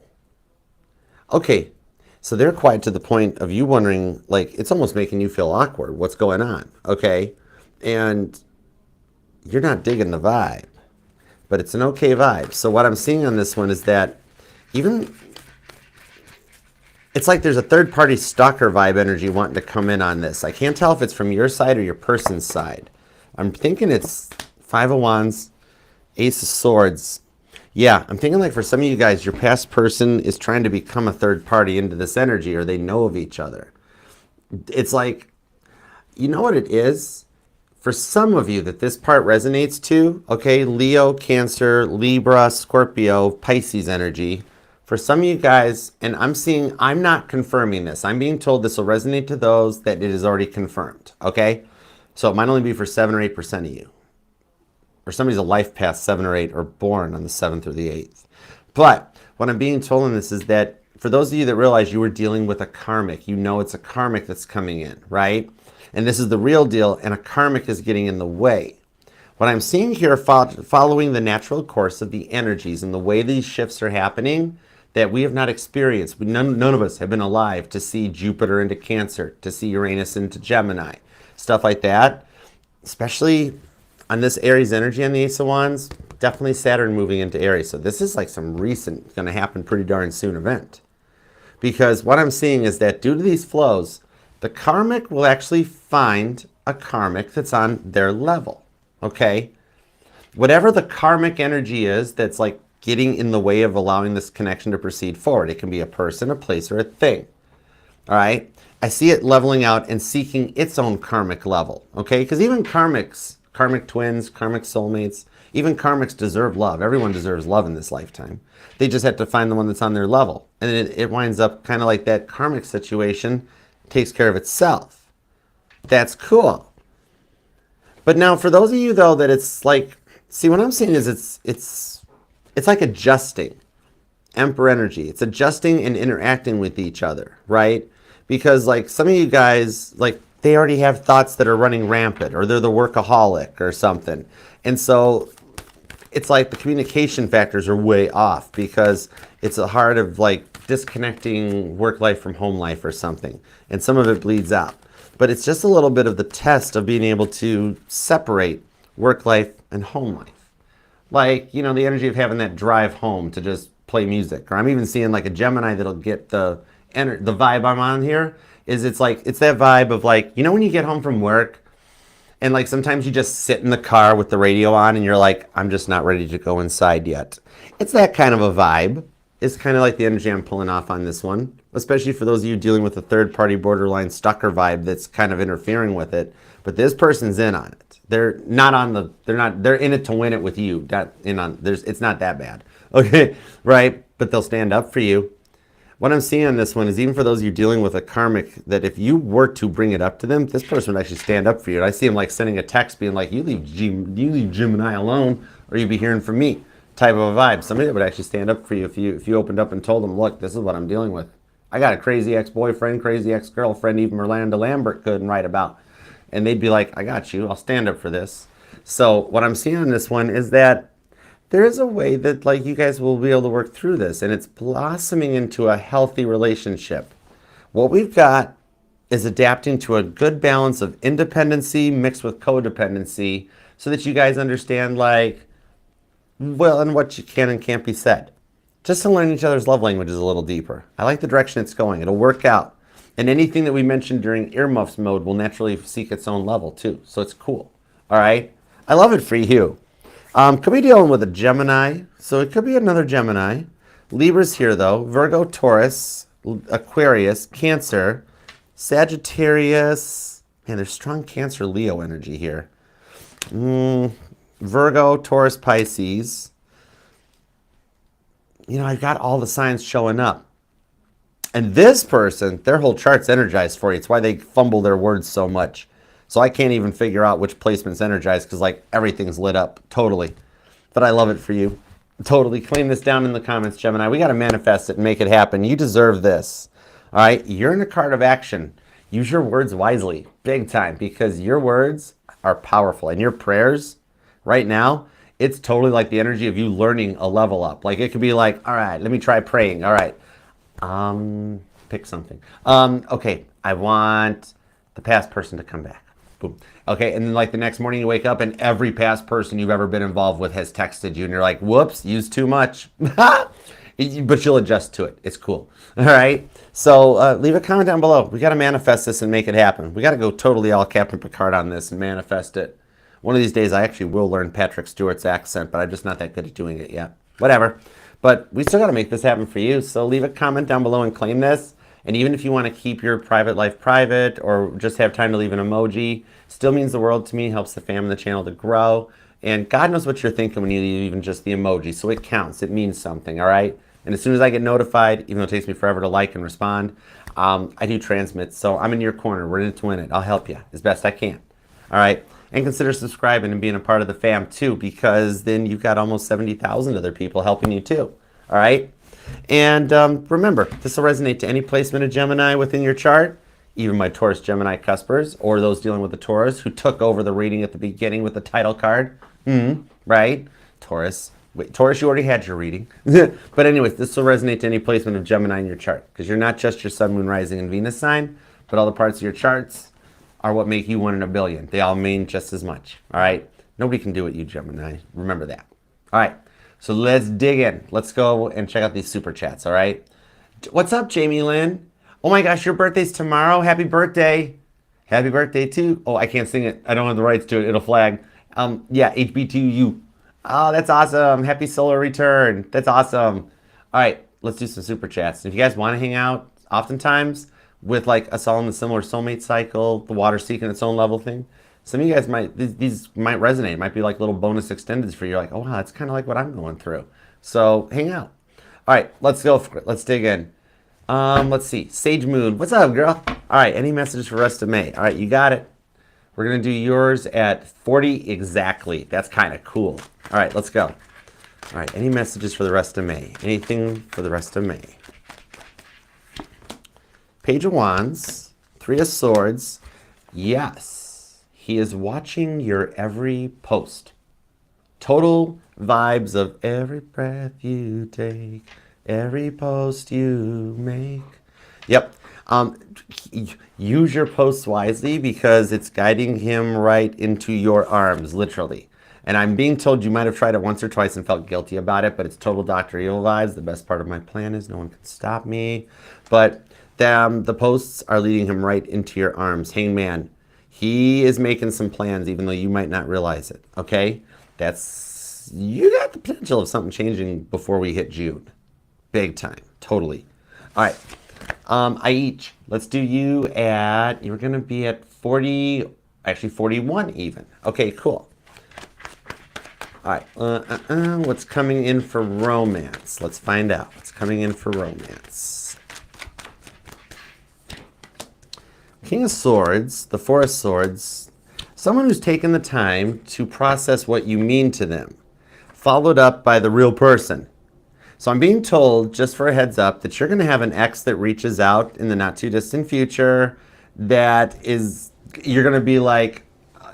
Speaker 1: Okay, so they're quiet to the point of you wondering, like, it's almost making you feel awkward. What's going on? Okay, and you're not digging the vibe. But it's an okay vibe. So what I'm seeing on this one is that even, it's like there's a third-party stalker vibe energy wanting to come in on this. I can't tell if it's from your side or your person's side. I'm thinking it's Five of Wands, Ace of Swords. Yeah, I'm thinking like for some of you guys, your past person is trying to become a third party into this energy, or they know of each other. It's like, you know what it is? For some of you that this part resonates to, okay, Leo, Cancer, Libra, Scorpio, Pisces energy. For some of you guys, and I'm not confirming this. I'm being told this will resonate to those that it is already confirmed, okay? So it might only be for 7 or 8% of you. Or somebody's a life past 7 or 8 or born on the 7th or the 8th. But what I'm being told in this is that for those of you that realize you were dealing with a karmic, you know it's a karmic that's coming in, right? And this is the real deal, and a karmic is getting in the way. What I'm seeing here, following the natural course of the energies and the way these shifts are happening, that we have not experienced. None of us have been alive to see Jupiter into Cancer, to see Uranus into Gemini, stuff like that. Especially on this Aries energy on the Ace of Wands, definitely Saturn moving into Aries. So this is like some recent, going to happen pretty darn soon event. Because what I'm seeing is that due to these flows, the karmic will actually find a karmic that's on their level, okay? Whatever the karmic energy is that's like getting in the way of allowing this connection to proceed forward. It can be a person, a place, or a thing, all right? I see it leveling out and seeking its own karmic level, okay? Because even karmics, karmic twins, karmic soulmates, Even karmics deserve love. Everyone deserves love in this lifetime. They just have to find the one that's on their level. And then it winds up kind of like that karmic situation takes care of itself. That's cool. But now for those of you though that it's like, see what I'm saying is it's like adjusting. Emperor energy. It's adjusting and interacting with each other, right? Because like some of you guys, like they already have thoughts that are running rampant, or they're the workaholic or something. And so it's like the communication factors are way off because it's a hard of like disconnecting work life from home life or something. And some of it bleeds out. But it's just a little bit of the test of being able to separate work life and home life. Like, you know, the energy of having that drive home to just play music. Or I'm even seeing like a Gemini that'll get the vibe I'm on here is it's that vibe of like, you know, when you get home from work and like sometimes you just sit in the car with the radio on and you're like, I'm just not ready to go inside yet. It's that kind of a vibe. It's kind of like the energy I'm pulling off on this one, especially for those of you dealing with a third party borderline stalker vibe that's kind of interfering with it. But this person's in on it. They're in it to win it with you. It's not that bad. Okay, right? But they'll stand up for you. What I'm seeing on this one is even for those of you dealing with a karmic, that if you were to bring it up to them, this person would actually stand up for you. And I see him like sending a text being like, you leave Gemini alone or you'd be hearing from me type of a vibe. Somebody that would actually stand up for you if you opened up and told them, look, this is what I'm dealing with. I got a crazy ex-boyfriend, crazy ex-girlfriend, even Miranda Lambert couldn't write about. And they'd be like, I got you. I'll stand up for this. So what I'm seeing on this one is that there is a way that like you guys will be able to work through this, and it's blossoming into a healthy relationship. What we've got is adapting to a good balance of independency mixed with codependency so that you guys understand like, well, and what you can and can't be said. Just to learn each other's love languages a little deeper. I like the direction it's going. It'll work out. And anything that we mentioned during earmuffs mode will naturally seek its own level too. So it's cool. All right. I love it for you. Could be dealing with a Gemini. So it could be another Gemini. Libra's here though. Virgo, Taurus, Aquarius, Cancer, Sagittarius. Man, there's strong Cancer, Leo energy here. Virgo, Taurus, Pisces. You know, I've got all the signs showing up. And this person, their whole chart's energized for you. It's why they fumble their words so much. So I can't even figure out which placement's energized because like everything's lit up totally. But I love it for you. Totally. Claim this down in the comments, Gemini. We got to manifest it and make it happen. You deserve this. All right. You're in a card of action. Use your words wisely, big time, because your words are powerful. And your prayers right now, it's totally like the energy of you learning a level up. Like it could be like, all right, let me try praying. All right. Pick something. Okay. I want the past person to come back. Boom. Okay, and then like the next morning you wake up and every past person you've ever been involved with has texted you and you're like, whoops, used too much. But you'll adjust to it. It's cool. All right, so leave a comment down below. We got to manifest this and make it happen. We got to go totally all Captain Picard on this and manifest it. One of these days I actually will learn Patrick Stewart's accent, but I'm just not that good at doing it yet. Whatever. But we still got to make this happen for you. So leave a comment down below and claim this. And even if you want to keep your private life private or just have time to leave an emoji, still means the world to me, helps the fam and the channel to grow. And God knows what you're thinking when you leave even just the emoji. So it counts. It means something, all right? And as soon as I get notified, even though it takes me forever to like and respond, I do transmit. So I'm in your corner. We're in it to win it. I'll help you as best I can, all right? And consider subscribing and being a part of the fam too, because then you've got almost 70,000 other people helping you too, all right? And remember, this will resonate to any placement of Gemini within your chart, even my Taurus Gemini cuspers, or those dealing with the Taurus who took over the reading at the beginning with the title card. Right? Taurus. Wait, Taurus, you already had your reading. But anyways, this will resonate to any placement of Gemini in your chart, because you're not just your Sun, Moon, Rising, and Venus sign, but all the parts of your charts are what make you 1 in a billion. They all mean just as much. All right? Nobody can do what you, Gemini. Remember that. All right. So let's dig in. Let's go and check out these super chats, all right? What's up, Jamie Lynn? Oh my gosh, your birthday's tomorrow. Happy birthday. Happy birthday too. Oh, I can't sing it. I don't have the rights to it. It'll flag. Yeah, HB2U. Oh, that's awesome. Happy solar return. That's awesome. All right, let's do some super chats. If you guys want to hang out, oftentimes with like us all in the similar soulmate cycle, the water seeking its own level thing, Some of you guys might, these might resonate. It might be like little bonus extendeds for you. You're like, oh wow, that's kind of like what I'm going through. So hang out. All right, let's go for it. Let's dig in. Let's see. Sage Moon, what's up, girl? All right, any messages for rest of May? All right, you got it. We're gonna do yours at 40 exactly. That's kind of cool. All right, let's go. All right, any messages for the rest of May? Anything for the rest of May? Page of Wands, Three of Swords. Yes, he is watching your every post. Total vibes of every breath you take, every post you make. Yep. Use your posts wisely because it's guiding him right into your arms, literally. And I'm being told you might have tried it once or twice and felt guilty about it, but it's total Dr. Evil vibes. The best part of my plan is no one can stop me. But the posts are leading him right into your arms. Hangman, he is making some plans even though you might not realize it, okay? You got the potential of something changing before we hit June. Big time, totally. All right. Aich, let's do you at, you're going to be at 40, actually 41 even. Okay, cool. All right, what's coming in for romance? Let's find out what's coming in for romance. King of Swords, the Four of Swords, someone who's taken the time to process what you mean to them, followed up by the real person. So I'm being told, just for a heads up, that you're going to have an ex that reaches out in the not too distant future that is, you're going to be like,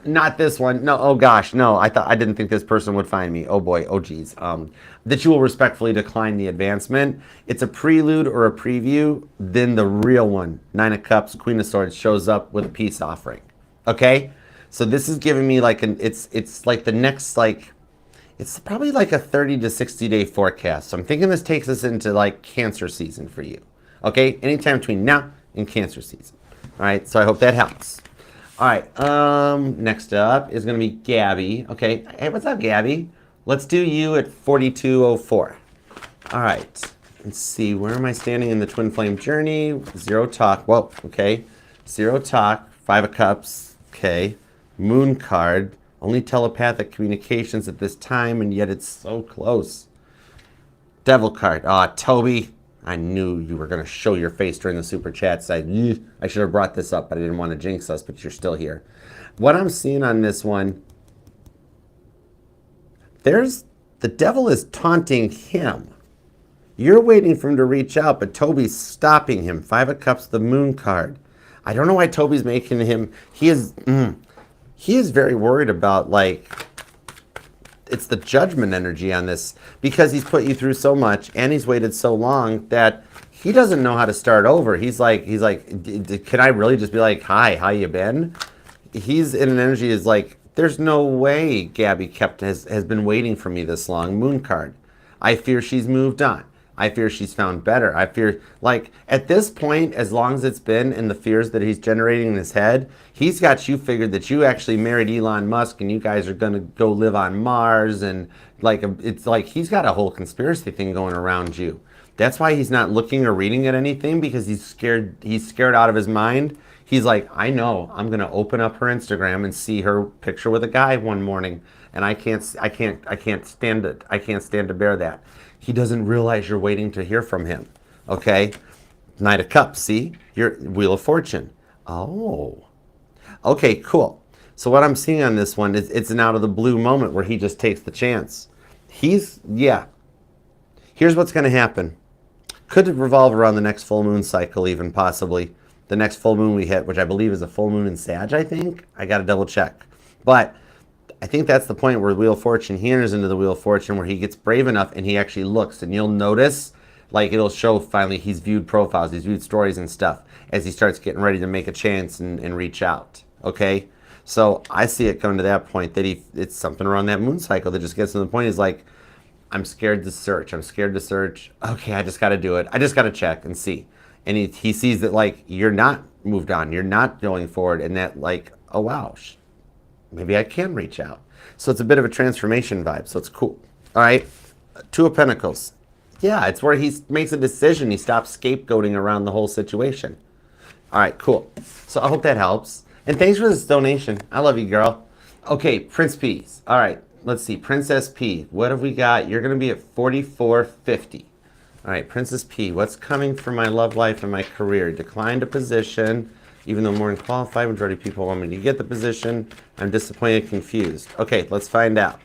Speaker 1: not this one. No, oh gosh, no, I didn't think this person would find me. Oh boy, oh geez. That you will respectfully decline the advancement. It's a prelude or a preview. Then the real one, Nine of Cups, Queen of Swords, shows up with a peace offering. Okay? So this is giving me like it's like the next, like, it's probably like a 30 to 60 day forecast. So I'm thinking this takes us into like Cancer season for you. Okay? Anytime between now and Cancer season. All right? So I hope that helps. All right, next up is going to be Gabby. Okay, hey, what's up, Gabby? Let's do you at 4204. All right, let's see, where am I standing in the Twin Flame journey? Zero talk, whoa, okay. Zero talk, Five of Cups, okay. Moon card, only telepathic communications at this time, and yet it's so close. Devil card, Toby. I knew you were going to show your face during the super chats. I should have brought this up, but I didn't want to jinx us, but you're still here. What I'm seeing on this one, the devil is taunting him. You're waiting for him to reach out, but Toby's stopping him. Five of Cups, the Moon card. I don't know why Toby's making him, he is very worried about, like, it's the judgment energy on this because he's put you through so much and he's waited so long that he doesn't know how to start over. He's like, can I really just be like, hi, how you been? He's in an energy is like, there's no way Gabby has been waiting for me this long. Moon card. I fear she's moved on. I fear she's found better. I fear, like, at this point, as long as it's been in the fears that he's generating in his head, he's got you figured that you actually married Elon Musk and you guys are going to go live on Mars. And, like, it's like he's got a whole conspiracy thing going around you. That's why he's not looking or reading at anything, because he's scared out of his mind. He's like, I know I'm going to open up her Instagram and see her picture with a guy one morning. And I can't stand it. I can't stand to bear that. He doesn't realize you're waiting to hear from him. Okay? Knight of Cups, see? Your Wheel of Fortune. Oh. Okay, cool. So what I'm seeing on this one is it's an out of the blue moment where he just takes the chance. Here's what's going to happen. Could revolve around the next full moon cycle even, possibly. The next full moon we hit, which I believe is a full moon in Sag, I think. I got to double check. But I think that's the point where Wheel of Fortune, he enters into the Wheel of Fortune where he gets brave enough and he actually looks, and you'll notice, like, it'll show finally he's viewed profiles, he's viewed stories and stuff as he starts getting ready to make a chance and reach out. Okay? So I see it coming to that point that it's something around that moon cycle that just gets to the point. He's like, I'm scared to search. I'm scared to search. Okay, I just got to do it. I just got to check and see. And he sees that, like, you're not moved on. You're not going forward. And that, like, oh, wow, maybe I can reach out. So it's a bit of a transformation vibe. So it's cool. All right. Two of Pentacles. Yeah, it's where he makes a decision. He stops scapegoating around the whole situation. All right, cool. So I hope that helps. And thanks for this donation. I love you, girl. Okay, Prince P's. All right, let's see. Princess P. What have we got? You're going to be at 4450. All right, Princess P. What's coming for my love life and my career? Declined a position. Even though more than qualified, majority of people want me to get the position. I'm disappointed, confused. Okay, let's find out.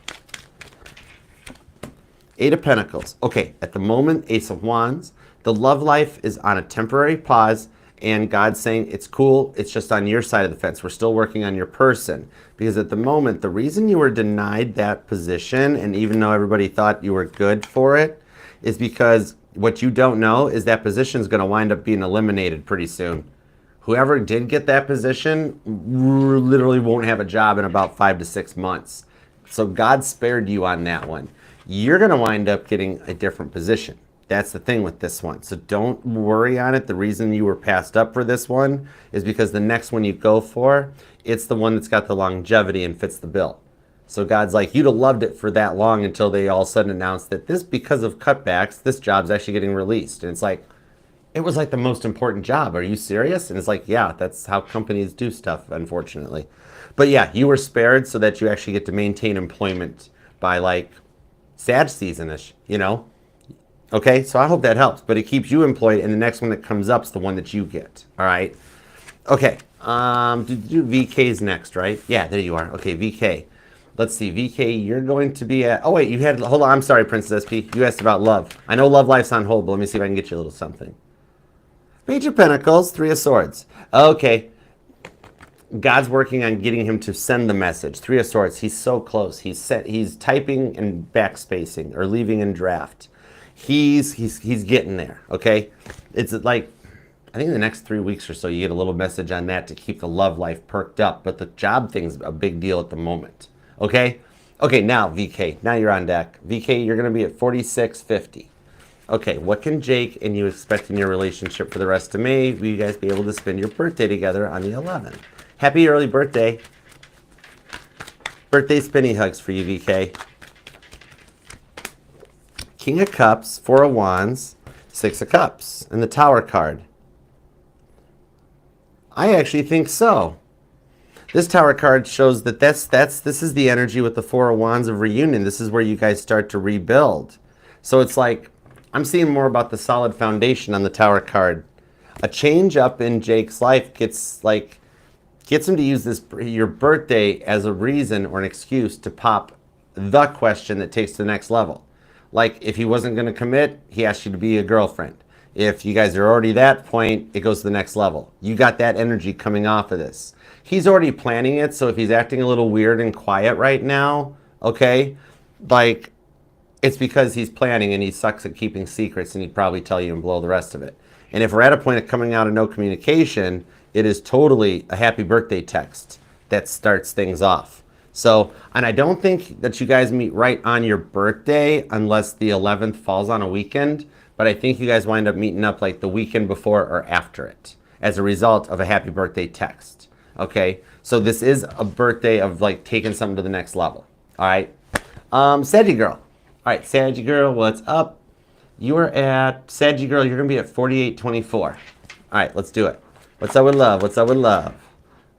Speaker 1: Eight of Pentacles. Okay, at the moment, Ace of Wands. The love life is on a temporary pause, and God's saying it's cool. It's just on your side of the fence. We're still working on your person. Because at the moment, the reason you were denied that position, and even though everybody thought you were good for it, is because what you don't know is that position is going to wind up being eliminated pretty soon. Whoever did get that position literally won't have a job in about 5 to 6 months. So God spared you on that one. You're going to wind up getting a different position. That's the thing with this one. So don't worry on it. The reason you were passed up for this one is because the next one you go for, it's the one that's got the longevity and fits the bill. So God's like, you'd have loved it for that long until they all of a sudden announced that this, because of cutbacks, this job's actually getting released. And it's like, it was like the most important job. Are you serious? And it's like, yeah, that's how companies do stuff, unfortunately. But yeah, you were spared so that you actually get to maintain employment by like Sag season-ish, you know? Okay, so I hope that helps. But it keeps you employed, and the next one that comes up is the one that you get. All right? Okay, VK's next, right? Yeah, there you are. Okay, VK. Let's see, VK, you're going to be at... Oh, wait, you had... Hold on, I'm sorry, Princess SP. You asked about love. I know love life's on hold, but let me see if I can get you a little something. Page of Pentacles, Three of Swords. Okay. God's working on getting him to send the message. Three of Swords. He's so close. He's typing and backspacing or leaving in draft. He's getting there. Okay. It's like, I think in the next 3 weeks or so, you get a little message on that to keep the love life perked up. But the job thing's a big deal at the moment. Okay. Okay. Now VK. Now you're on deck. VK, you're going to be at 4650. Okay, what can Jake and you expect in your relationship for the rest of May? Will you guys be able to spend your birthday together on the 11th? Happy early birthday. Birthday spinny hugs for you, VK. King of Cups, Four of Wands, Six of Cups, and the Tower card. I actually think so. This Tower card shows that this is the energy with the Four of Wands of reunion. This is where you guys start to rebuild. So it's like, I'm seeing more about the solid foundation on the Tower card. A change up in Jake's life gets him to use your birthday as a reason or an excuse to pop the question that takes to the next level. Like if he wasn't going to commit, he asked you to be a girlfriend. If you guys are already that point, it goes to the next level. You got that energy coming off of this. He's already planning it, so if he's acting a little weird and quiet right now, okay, like it's because he's planning and he sucks at keeping secrets and he'd probably tell you and blow the rest of it. And if we're at a point of coming out of no communication, it is totally a happy birthday text that starts things off. So, and I don't think that you guys meet right on your birthday unless the 11th falls on a weekend, but I think you guys wind up meeting up like the weekend before or after it as a result of a happy birthday text. Okay, so this is a birthday of like taking something to the next level. All right, Saggy girl. All right, Saggy girl, what's up? You are at, Saggy girl, you're gonna be at 4824. All right, let's do it. What's up with love? What's up with love?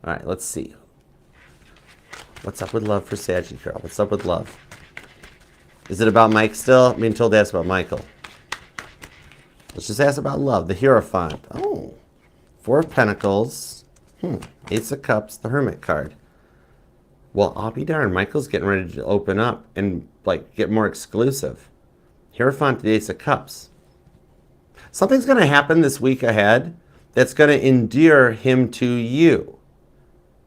Speaker 1: All right, let's see. What's up with love for Saggy girl? What's up with love? Is it about Mike still? I'm being told to ask about Michael. Let's just ask about love. The Hierophant. Oh, Four of Pentacles. Ace of Cups, the Hermit card. Well, I'll be darned. Michael's getting ready to open up and like get more exclusive. Hierophant, the Ace of Cups. Something's going to happen this week ahead that's going to endear him to you.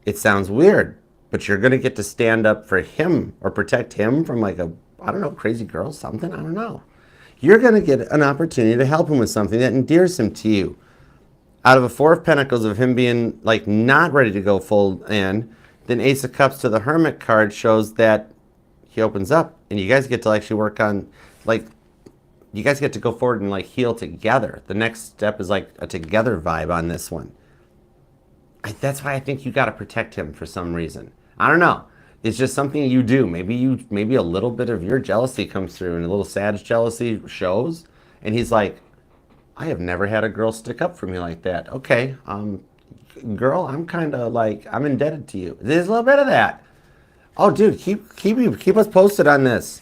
Speaker 1: It sounds weird, but you're going to get to stand up for him or protect him from like a, I don't know, crazy girl, something, I don't know. You're going to get an opportunity to help him with something that endears him to you. Out of a Four of Pentacles of him being like not ready to go full in, then Ace of Cups to the Hermit card shows that he opens up and you guys get to actually work on, like, you guys get to go forward and like heal together. The next step is like a together vibe on this one. That's why I think you got to protect him for some reason. I don't know. It's just something you do. Maybe a little bit of your jealousy comes through and a little Sag jealousy shows. And he's like, I have never had a girl stick up for me like that. Okay, girl, I'm kind of like, I'm indebted to you. There's a little bit of that. Oh, dude, keep us posted on this.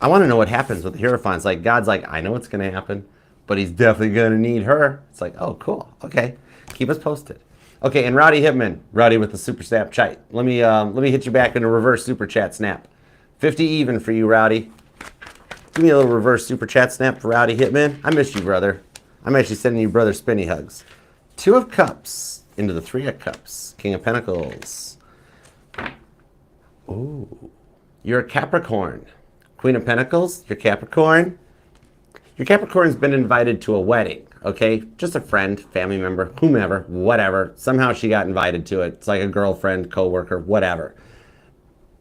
Speaker 1: I want to know what happens with the Hierophants. Like, God's like, I know what's going to happen, but he's definitely going to need her. It's like, oh, cool. Okay. Keep us posted. Okay, and Rowdy Hitman, Rowdy with the super snap chat. Let me hit you back in a reverse super chat snap. 50 even for you, Rowdy. Give me a little reverse super chat snap for Rowdy Hitman. I miss you, brother. I'm actually sending you brother spinny hugs. 2 of Cups into the 3 of Cups. King of Pentacles. Ooh. You're a Capricorn. Queen of Pentacles, you're Capricorn. Your Capricorn's been invited to a wedding, okay? Just a friend, family member, whomever, whatever. Somehow she got invited to it. It's like a girlfriend, coworker, whatever.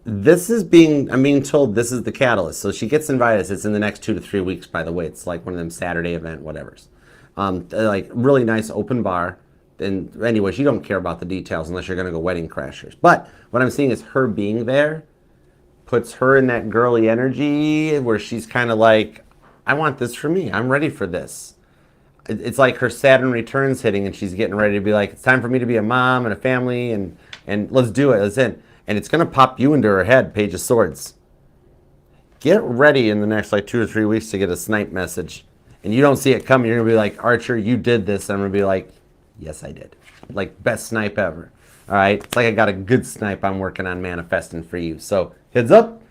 Speaker 1: I'm being told this is the catalyst. So she gets invited. It's in the next 2 to 3 weeks, by the way. It's like one of them Saturday event, whatevers. Like really nice open bar. And anyways, you don't care about the details unless you're going to go wedding crashers. But what I'm seeing is her being there puts her in that girly energy where she's kind of like, I want this for me. I'm ready for this. It's like her Saturn returns hitting and she's getting ready to be like, it's time for me to be a mom and a family and let's do it. Let's in. And it's going to pop you into her head, Page of Swords. Get ready in the next like 2 or 3 weeks to get a snipe message. And you don't see it coming. You're going to be like, Archer, you did this. And I'm going to be like, yes, I did. Like, best snipe ever. All right? It's like I got a good snipe I'm working on manifesting for you. So, heads up.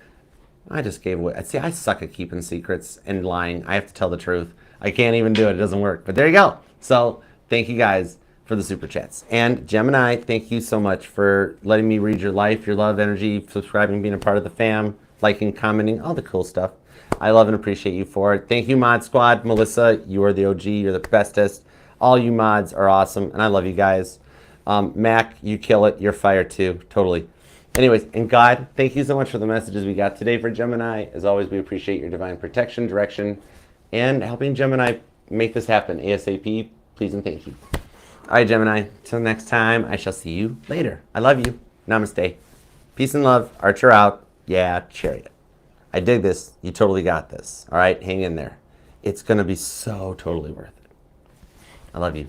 Speaker 1: I just gave away. See, I suck at keeping secrets and lying. I have to tell the truth. I can't even do it. It doesn't work. But there you go. So, thank you guys for the super chats. And Gemini, thank you so much for letting me read your life, your love, energy, subscribing, being a part of the fam, liking, commenting, all the cool stuff. I love and appreciate you for it. Thank you, Mod Squad. Melissa, you are the OG. You're the bestest. All you mods are awesome, and I love you guys. Mac, you kill it. You're fire too. Totally. Anyways, and God, thank you so much for the messages we got today for Gemini. As always, we appreciate your divine protection, direction, and helping Gemini make this happen ASAP. Please and thank you. All right, Gemini. Till next time, I shall see you later. I love you. Namaste. Peace and love. Archer out. Yeah, Chariot. I dig this. You totally got this. All right, hang in there. It's going to be so totally worth it. I love you.